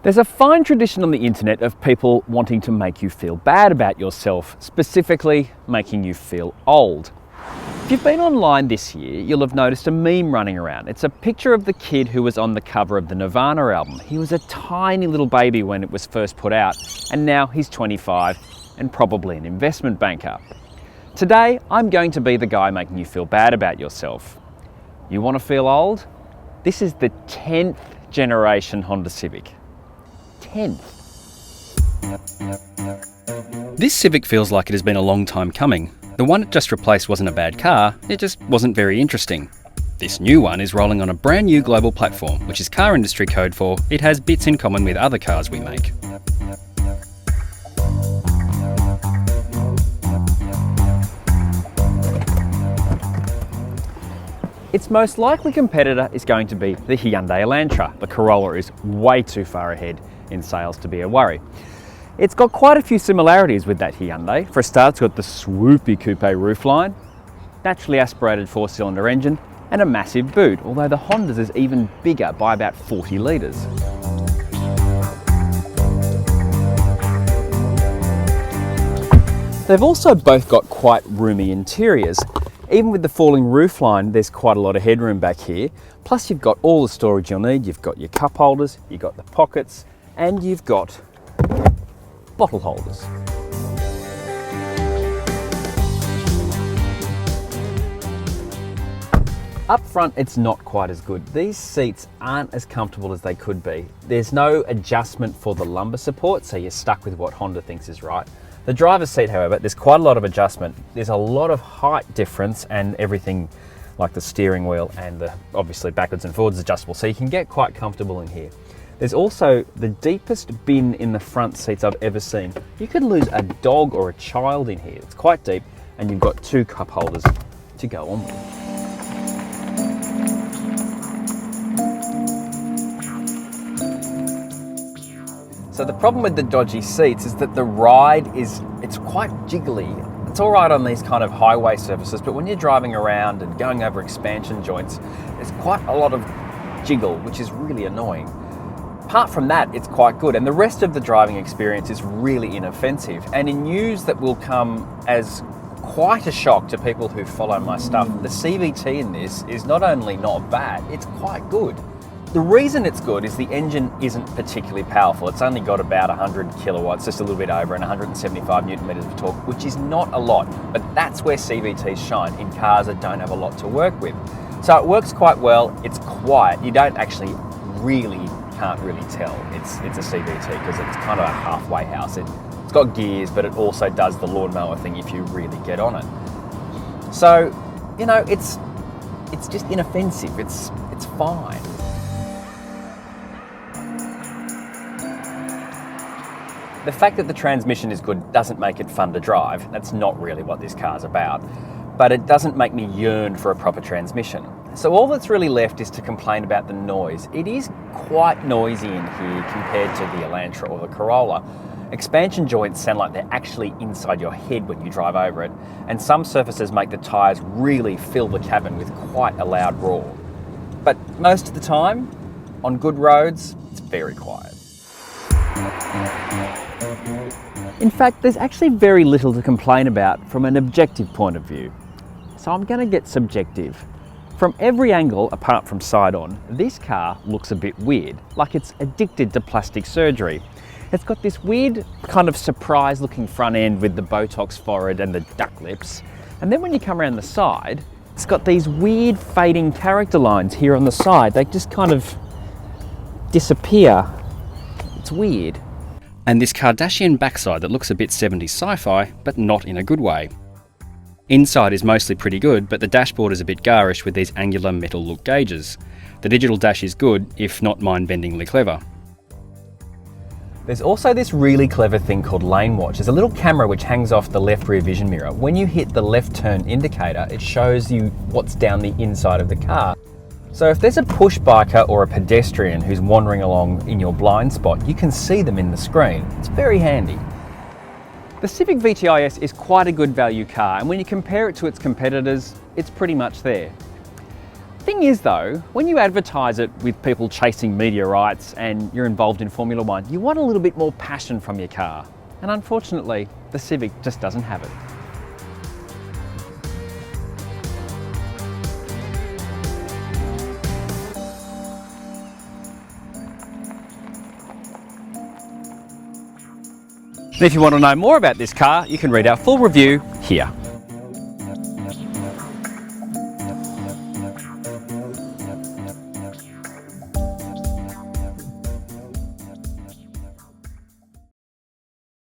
There's a fine tradition on the internet of people wanting to make you feel bad about yourself, specifically making you feel old. If you've been online this year, you'll have noticed a meme running around. It's a picture of the kid who was on the cover of the Nirvana album. He was a tiny little baby when it was first put out, and now he's 25 and probably an investment banker. Today, I'm going to be the guy making you feel bad about yourself. You want to feel old? This is the 10th generation Honda Civic. 10th. This Civic feels like it has been a long time coming. The one it just replaced wasn't a bad car, it just wasn't very interesting. This new one is rolling on a brand new global platform, which is car industry code for it has bits in common with other cars we make. Its most likely competitor is going to be the Hyundai Elantra. The Corolla is way too far ahead in sales to be a worry. It's got quite a few similarities with that Hyundai. For a start, it's got the swoopy coupe roofline, naturally aspirated 4-cylinder engine, and a massive boot, although the Honda's is even bigger by about 40 litres. They've also both got quite roomy interiors. Even with the falling roofline, there's quite a lot of headroom back here. Plus you've got all the storage you'll need. You've got your cup holders, you've got the pockets, and you've got bottle holders. Up front, it's not quite as good. These seats aren't as comfortable as they could be. There's no adjustment for the lumbar support, so you're stuck with what Honda thinks is right. The driver's seat, however, there's quite a lot of adjustment. There's a lot of height difference and everything like the steering wheel and the obviously backwards and forwards adjustable, so you can get quite comfortable in here. There's also the deepest bin in the front seats I've ever seen. You could lose a dog or a child in here. It's quite deep, and you've got 2 cup holders to go on with. So the problem with the dodgy seats is that the ride it's quite jiggly. It's all right on these kind of highway surfaces, but when you're driving around and going over expansion joints, there's quite a lot of jiggle, which is really annoying. Apart from that, it's quite good, and the rest of the driving experience is really inoffensive. And in news that will come as quite a shock to people who follow my stuff, the CVT in this is not only not bad, it's quite good. The reason it's good is the engine isn't particularly powerful. It's only got about 100 kilowatts, just a little bit over, and 175 newton meters of torque, which is not a lot, but that's where CVTs shine in cars that don't have a lot to work with. So it works quite well, it's quiet, you don't actually can't really tell it's a CVT because it's kind of a halfway house. It's got gears, but it also does the lawnmower thing if you really get on it. So, you know, it's just inoffensive, it's fine. The fact that the transmission is good doesn't make it fun to drive. That's not really what this car's about. But it doesn't make me yearn for a proper transmission. So all that's really left is to complain about the noise. It is quite noisy in here compared to the Elantra or the Corolla. Expansion joints sound like they're actually inside your head when you drive over it, and some surfaces make the tyres really fill the cabin with quite a loud roar. But most of the time, on good roads, it's very quiet. In fact, there's actually very little to complain about from an objective point of view. So I'm going to get subjective. From every angle, apart from side on, this car looks a bit weird, like it's addicted to plastic surgery. It's got this weird kind of surprise looking front end with the Botox forehead and the duck lips. And then when you come around the side, it's got these weird fading character lines here on the side. They just kind of disappear. It's weird. And this Kardashian backside that looks a bit 70s sci-fi, but not in a good way. Inside is mostly pretty good, but the dashboard is a bit garish with these angular metal look gauges. The digital dash is good, if not mind-bendingly clever. There's also this really clever thing called lane watch. There's a little camera which hangs off the left rear vision mirror. When you hit the left turn indicator, it shows you what's down the inside of the car. So if there's a push biker or a pedestrian who's wandering along in your blind spot, you can see them in the screen. It's very handy. The Civic VTi-S is quite a good value car, and when you compare it to its competitors, it's pretty much there. Thing is though, when you advertise it with people chasing meteorites and you're involved in Formula One, you want a little bit more passion from your car. And unfortunately, the Civic just doesn't have it. And if you want to know more about this car, you can read our full review here.